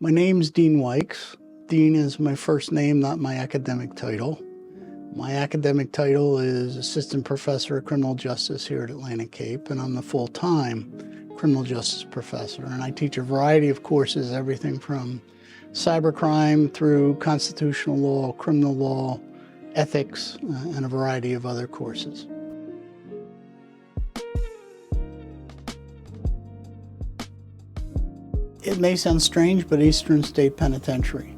My name's Dean Wyks. Dean is my first name, not my academic title. My academic title is Assistant Professor of Criminal Justice here at Atlantic Cape, and I'm the full-time criminal justice professor. And I teach a variety of courses, everything from cybercrime through constitutional law, criminal law, ethics, and a variety of other courses. It may sound strange, but Eastern State Penitentiary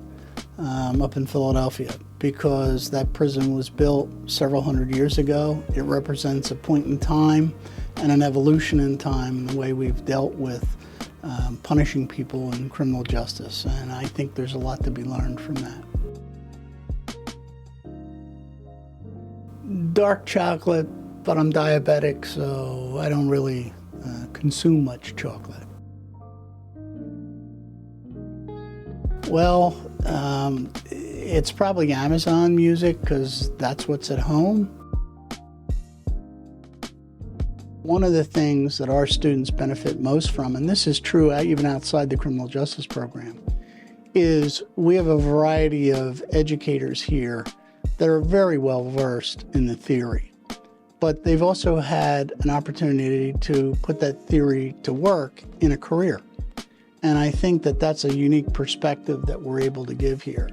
up in Philadelphia, because that prison was built several hundred years ago. It represents a point in time and an evolution in time in the way we've dealt with punishing people in criminal justice, and I think there's a lot to be learned from that. Dark chocolate, but I'm diabetic, so I don't really consume much chocolate. Well, it's probably Amazon Music, because that's what's at home. One of the things that our students benefit most from, and this is true even outside the criminal justice program, is we have a variety of educators here that are very well versed in the theory, but they've also had an opportunity to put that theory to work in a career. And I think that that's a unique perspective that we're able to give here.